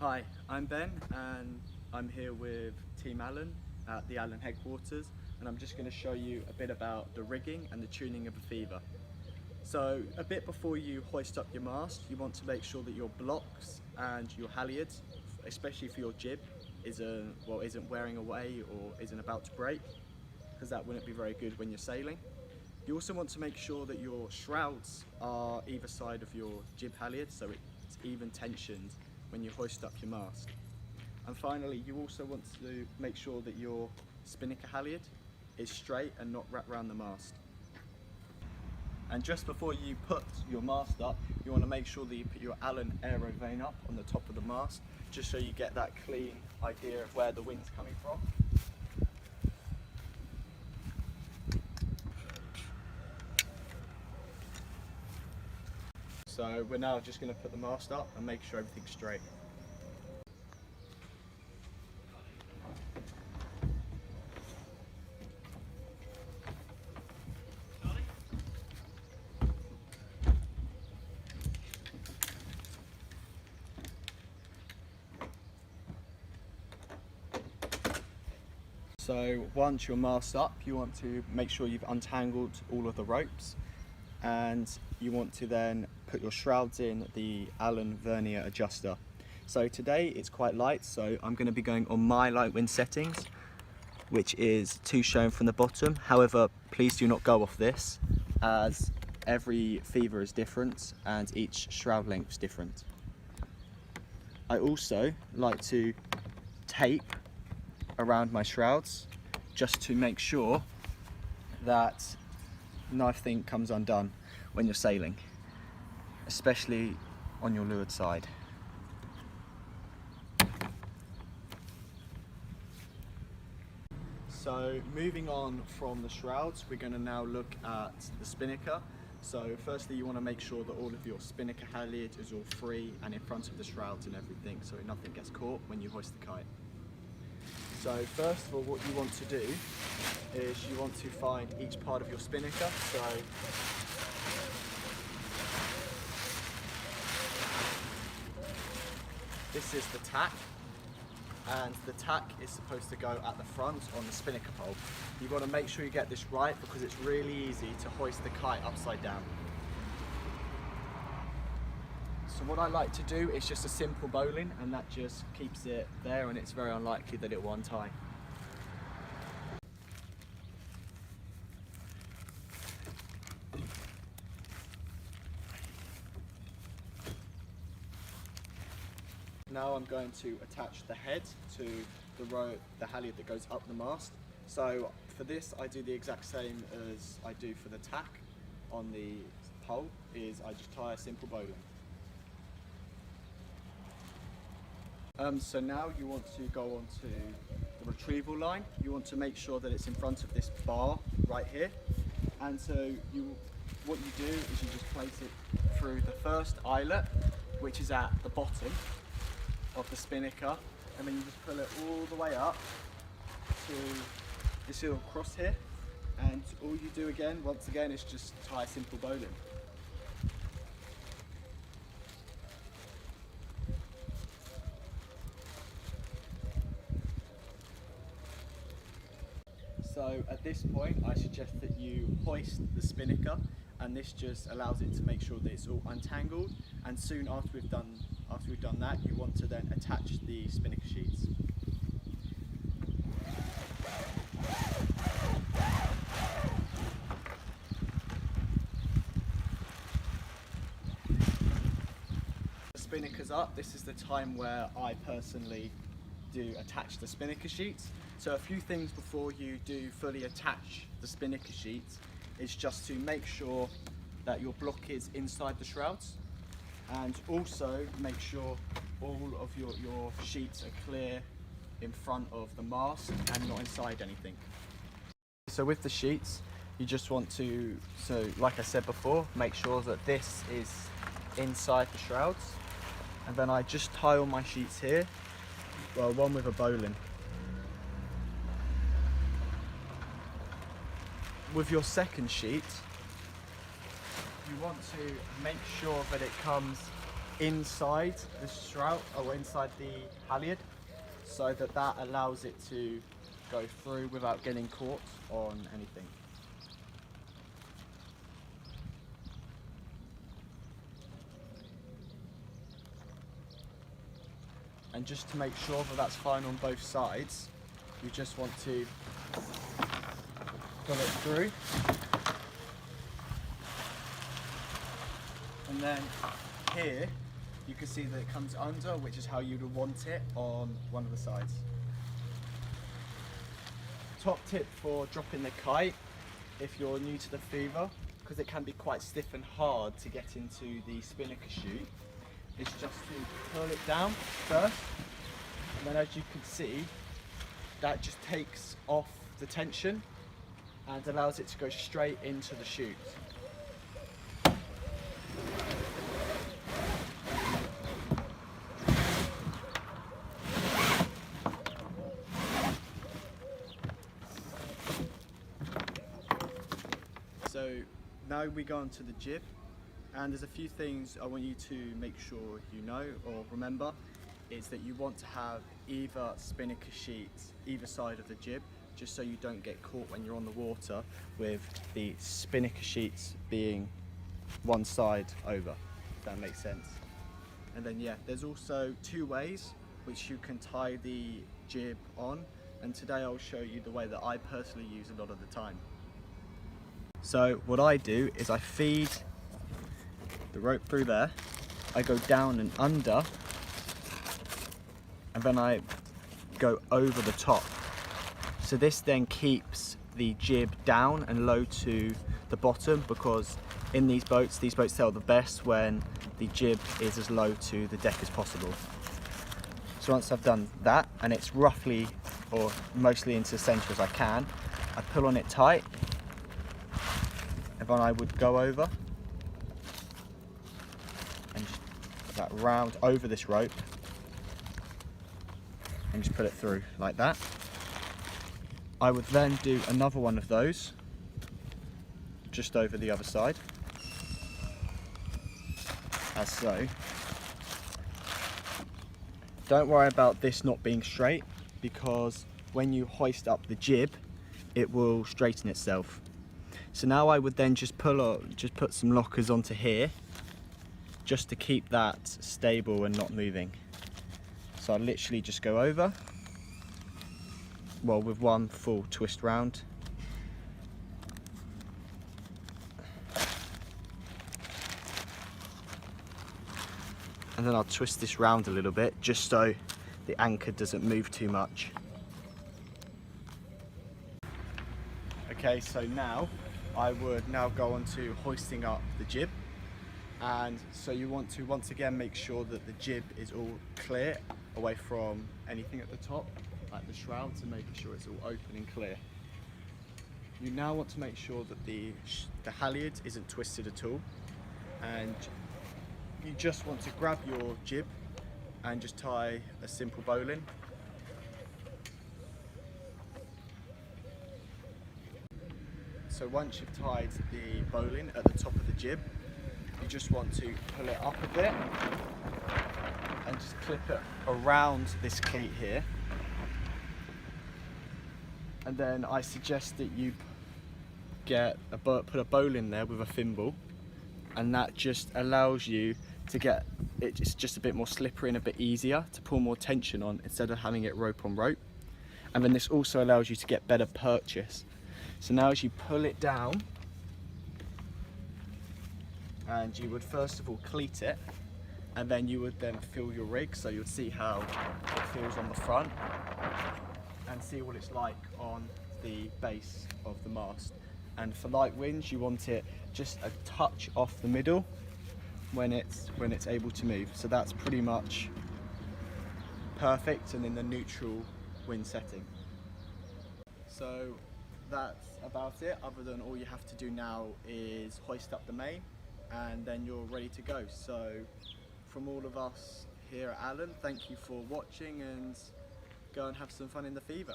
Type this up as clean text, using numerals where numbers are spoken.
Hi, I'm Ben and I'm here with Team Allen at the Allen headquarters, and I'm just going to show you a bit about the rigging and the tuning of a Feva. So a bit before you hoist up your mast, you want to make sure that your blocks and your halyards, especially for your jib, isn't wearing away or isn't about to break, because that wouldn't be very good when you're sailing. You also want to make sure that your shrouds are either side of your jib halyard, so it's even tensioned when you hoist up your mast. And finally, you also want to make sure that your spinnaker halyard is straight and not wrapped around the mast. And just before you put your mast up, you want to make sure that you put your Allen aero vane up on the top of the mast, just so you get that clean idea of where the wind's coming from. So we're now just going to put the mast up and make sure everything's straight. So once your mast's up, you want to make sure you've untangled all of the ropes, and you want to then put your shrouds in the Allen vernier adjuster. So today it's quite light, so I'm going to be going on my light wind settings, which is 2 shown from the bottom. However, please do not go off this, as every Feva is different and each shroud length is different. I also like to tape around my shrouds just to make sure that nothing comes undone when you're sailing, especially on your leeward side. So moving on from the shrouds, we're going to now look at the spinnaker. So firstly, you want to make sure that all of your spinnaker halyard is all free and in front of the shrouds and everything, so nothing gets caught when you hoist the kite. So first of all, what you want to do is you want to find each part of your spinnaker. So this is the tack, and the tack is supposed to go at the front on the spinnaker pole. You've got to make sure you get this right, because it's really easy to hoist the kite upside down. So what I like to do is just a simple bowline, and that just keeps it there, and it's very unlikely that it will untie. Now I'm going to attach the head to the halyard that goes up the mast. So for this, I do the exact same as I do for the tack on the pole, is I just tie a simple bowline. So now you want to go on to the retrieval line. You want to make sure that it's in front of this bar right here. And so what you do is you just place it through the first eyelet, which is at the bottom of the spinnaker, and then you just pull it all the way up to this little cross here. And all you do once again, is just tie a simple bowline. So at this point, I suggest that you hoist the spinnaker, and this just allows it to make sure that it's all untangled. And soon after we've done that, you want to then attach the spinnaker sheets. The spinnaker's up. This is the time where I personally do attach the spinnaker sheets. So a few things before you do fully attach the spinnaker sheets is just to make sure that your block is inside the shrouds, and also make sure all of your sheets are clear in front of the mast and not inside anything. So with the sheets, you just want to, like I said before, make sure that this is inside the shrouds, and then I just tie all my sheets here, well, one with a bowline. With your second sheet, you want to make sure that it comes inside the shroud or inside the halyard, so that allows it to go through without getting caught on anything. And just to make sure that that's fine on both sides, you just want to pull it through. And then here, you can see that it comes under, which is how you'd want it on one of the sides. Top tip for dropping the kite, if you're new to the Feva, because it can be quite stiff and hard to get into the spinnaker chute, is just to pull it down first, and then as you can see, that just takes off the tension and allows it to go straight into the chute. So now we go on to the jib, and there's a few things I want you to make sure you know or remember. Is that you want to have either spinnaker sheets either side of the jib, just so you don't get caught when you're on the water with the spinnaker sheets being one side over, if that makes sense. And then yeah, there's also two ways which you can tie the jib on, and today I'll show you the way that I personally use a lot of the time. So what I do is I feed the rope through there, I go down and under, and then I go over the top. So this then keeps the jib down and low to the bottom, because in these boats sail the best when the jib is as low to the deck as possible. So once I've done that, and it's roughly or mostly into the centre as I can, I pull on it tight, and then I would go over and just put that round over this rope and just put it through like that. I would then do another one of those just over the other side, as so. Don't worry about this not being straight, because when you hoist up the jib, it will straighten itself. So now I would then just put some lockers onto here, just to keep that stable and not moving. So I literally just go over, well, with one full twist round. And then I'll twist this round a little bit, just so the anchor doesn't move too much. Okay, so now I would go on to hoisting up the jib. And so you want to once again make sure that the jib is all clear, away from anything at the top, like the shroud, to making sure it's all open and clear. You now want to make sure that the halyard isn't twisted at all, and you just want to grab your jib and just tie a simple bowline. So once you've tied the bowline at the top of the jib, you just want to pull it up a bit and just clip it around this cleat here. And then I suggest that you put a bowline there with a thimble, and that just allows you to get it's just a bit more slippery and a bit easier to pull more tension on, instead of having it rope on rope. And then this also allows you to get better purchase. So now as you pull it down, and you would first of all cleat it, and then you would then fill your rig, so you'll see how it feels on the front and see what it's like on the base of the mast. And for light winds, you want it just a touch off the middle when it's able to move. So that's pretty much perfect and in the neutral wind setting. So that's about it, other than all you have to do now is hoist up the main, and then you're ready to go. So from all of us here at Allen, thank you for watching, and go and have some fun in the Feva.